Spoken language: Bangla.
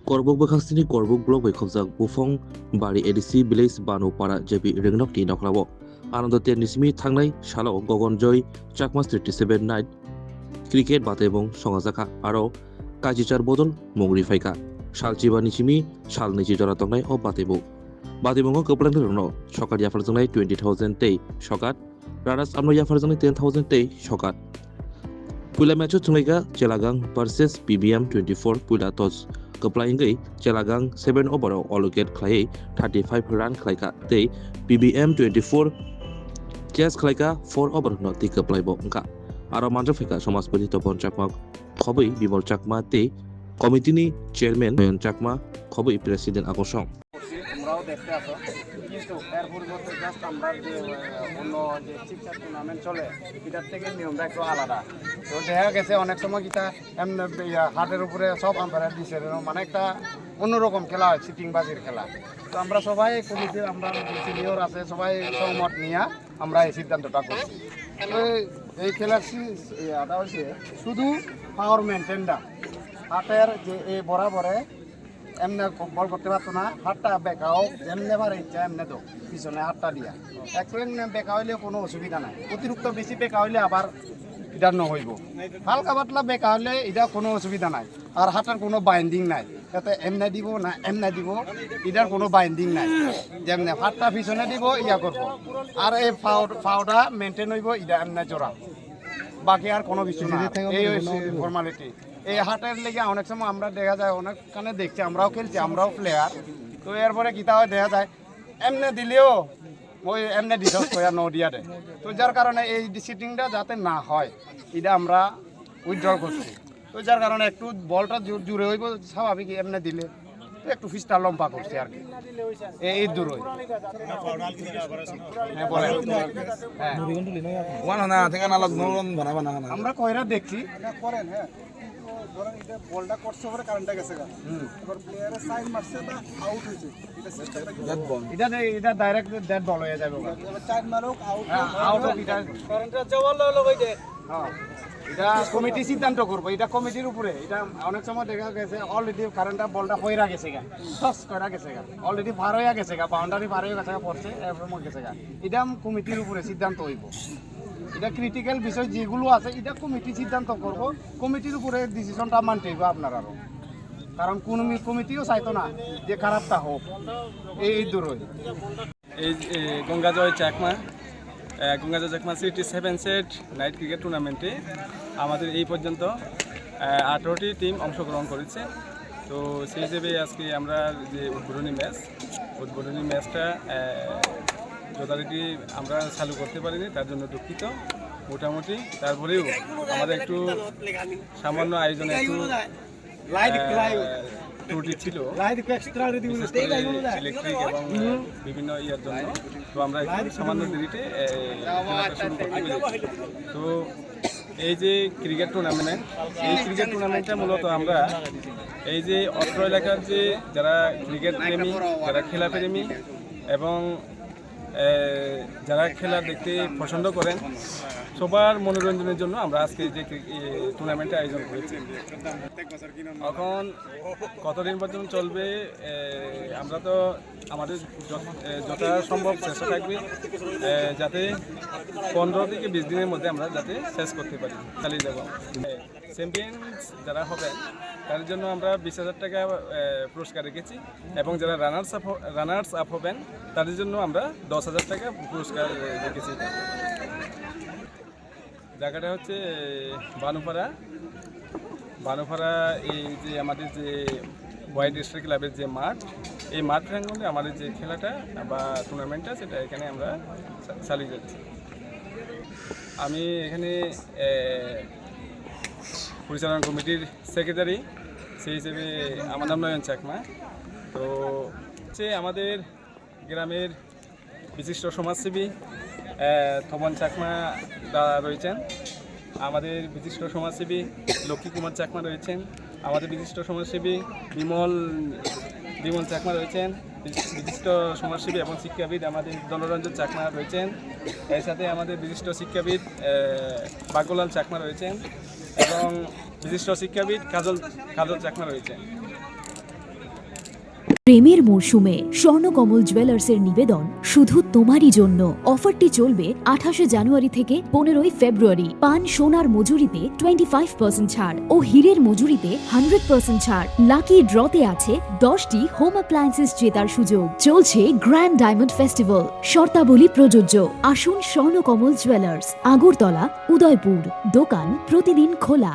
Korbuk Bakangsini Korbuk Blok Bekomzak Bufong Bari Edisi Bilis Banu Para Jebi Rengnok Di Naklabo Ananda Nismi Tangnai Shalo Gogon Joy Chakmas 37 Night Cricket Batebong Songazaka Aro Kajichar Bodol Mongri Faika Shalchiba Nichimi Shal Nichi Jora Tongnai O Batebo Batebongo Koplan Rono Shokat Yafarzanai 20,000 Tay Shokat Raras Amno Yafarzanai 10,000 Tay Shokat Pula Macho Tunga Celagang versus PBM 24 Pula Tos Keplaingai Celagang 7 over allocate clay 35 run klaika te PBM 24 Chess klaika 4 over no ti keplai bo engka aro manjo fika Samaspati Topon Chakma Khoboi Bimol Chakma te committee ni chairman Noyon Chakma Khoboi president Akosong আমরাও দেখতে আসো কিন্তু এর পরিবর্তে জাস্ট আমরা যে অন্য যে শিক্ষা টুর্নামেন্ট চলে এটার থেকে নিয়মটা একটু আলাদা তো দেখা গেছে অনেক সময় কিতা এমনি হাটের উপরে সব আম্পায়ার দিচ্ছে মানে একটা অন্যরকম খেলা হয় সিটিং বাজির খেলা তো আমরা সবাই কমিটির আমরা সিনিয়র আছে সবাই সহমত নিয়ে আমরা এই সিদ্ধান্তটা করছি তো এই খেলার আদা হচ্ছে শুধু পাওয়ার মেনটেনটা হাটের যে এই বরাবরে এমনি বল করতে পারতো না হাতটা বেঁকাও এমনি বার ইচ্ছা এমনি তো পিছনে হাতটা দিয়া একটু এমনি বেঁকা হইলে কোনো অসুবিধা নাই অতিরিক্ত বেশি বেঁকা হইলে আবার এটা নহইব হালকা পাতলা বেঁকা হইলে এটা কোনো অসুবিধা নাই আর হাতের কোনো বাইন্ডিং নাই যাতে এমনি দিব না এমনি দিব এটার কোনো বাইন্ডিং নাই যেমনি হাতটা পিছনে দিব ইয়া করবো আর এই ফাওটা মেনটেন হইব এটা এমনি জোড়া বাকি আর কোনো কিছু না এই ফর্মালিটি এই হাটের লেগে অনেক সময় আমরা দেখা যায় অনেকখানে দেখছি আমরাও খেলছি আমরাও প্লেয়ার তো এরপরে কিতা হয় দেখা যায় এমনি দিলেও ওই এমনি ডিসকাস করে নদিয়া দেয় তো যার কারণে এই সিটিংটা যাতে না হয় এটা আমরা উইথড্র করছি তো যার কারণে একটু বলটা জুড়ে হইব স্বাভাবিক এমনি দিলে তো একটু ফিসটা লম্বা করছি আর কি এই দূর হই আমরা কয়রা দেখছি ধরেন এটা বলটা করছে পরে কারেন্টটা গেছে গা এবার প্লেয়ারের সাইন মারছে না আউট হইছে এটা সিস্টেমটা কি এটা ডাইরেক্ট ডেড বল হয়ে যাবে এবার চার মারুক আউট এটা কারেন্টটা জওয়াল লগাই দে হ্যাঁ এটা কমিটি সিদ্ধান্ত করবে এটা কমিটির উপরে এটা অনেক সময় দেখা গেছে অলরেডি কারেন্টটা বলটা কইরা গেছে গা টস কইরা গেছে গা অলরেডি পার হয়ে গেছে গা বাউন্ডারি পার হয়ে গেছে গা পড়ছে এরপর মর গেছে গা এটা কমিটির উপরে সিদ্ধান্ত হইব এটা ক্রিটিক্যাল বিষয় যেগুলো আছে এটা কমিটি সিদ্ধান্ত করব কমিটির উপরে ডিসিশনটা মানতে হবে আপনারা কারণ কোন কমিটিও চাইতো না যে খারাপটা হোক এই দূরই এই Gangajoy Chakma city 7 set night cricket টুর্নামেন্টে আমাদের এই পর্যন্ত 18টি টিম অংশগ্রহণ করেছে তো সেই হিসেবে আজকে আমরা যে উদ্বোধনী ম্যাচটা যথারীতি আমরা চালু করতে পারিনি তার জন্য দুঃখিত মোটামুটি তারপরেও আমাদের একটু সামান্য আয়োজনে একটু ত্রুটি ছিল ইলেকট্রিক এবং বিভিন্ন ইয়ার জন্য তো আমরা একটু সামান্য দেরিতে শুরু করতে পেরেছি তো এই যে ক্রিকেট টুর্নামেন্টটা মূলত আমরা এই যে অত্র এলাকার যে যারা ক্রিকেট প্রেমী যারা খেলা প্রেমী এবং যারা খেলা দেখতে পছন্দ করেন সবার মনোরঞ্জনের জন্য আমরা আজকে যে টুর্নামেন্টের আয়োজন করেছি এখন কতদিন পর্যন্ত চলবে আমরা তো আমাদের যথাসম্ভব চেষ্টা থাকবে যাতে 15 থেকে 20 দিনের মধ্যে আমরা যাতে শেষ করতে পারি চালিয়ে যাব চ্যাম্পিয়ন্স যারা হবেন তার জন্য আমরা 20,000 টাকা পুরস্কার রেখেছি এবং যারা রানার্স আপ হবেন তাদের জন্য আমরা 10,000 টাকা পুরস্কার রেখেছি জায়গাটা হচ্ছে বানুপাড়া এই যে আমাদের যে ওয়াইড ডিস্ট্রিক্ট ক্লাবের যে মাঠ এই মাঠ প্রাঙ্গণে আমাদের যে খেলাটা বা টুর্নামেন্টটা সেটা এখানে আমরা চালিয়ে যাচ্ছি আমি এখানে পরিচালনা কমিটির সেক্রেটারি সেই হিসেবে আমার নাম নয়ন চাকমা তো হচ্ছে আমাদের গ্রামের বিশিষ্ট সমাজসেবী তপন চাকমা রয়েছেন আমাদের বিশিষ্ট সমাজসেবী লক্ষ্মী কুমার চাকমা রয়েছেন আমাদের বিশিষ্ট সমাজসেবী বিমল চাকমা রয়েছেন বিশিষ্ট সমাজসেবী এবং শিক্ষাবিদ আমাদের দণ্ডরঞ্জন চাকমা রয়েছেন এর সাথে আমাদের বিশিষ্ট শিক্ষাবিদ ভাগ্যলাল চাকমা রয়েছেন এবং বিশিষ্ট শিক্ষাবিদ কাজল চাকমা রয়েছেন প্রেমের মরশুমে স্বর্ণকমল জুয়েলার্সের নিবেদন শুধু তোমারই জন্য। অফারটি চলবে 28শে জানুয়ারি থেকে 15ই ফেব্রুয়ারি। পান সোনার মজুরিতে 25% ছাড় ও হীরের মজুরিতে 100% ছাড়। লাকি ড্রতে আছে 10টি হোম অ্যাপ্লায়েন্সেস জেতার সুযোগ। চলছে গ্র্যান্ড ডায়মন্ড ফেস্টিভ্যাল। শর্তাবলী প্রযোজ্য। আসুন স্বর্ণকমল জুয়েলার্স, আগরতলা, উদয়পুর। দোকান প্রতিদিন খোলা।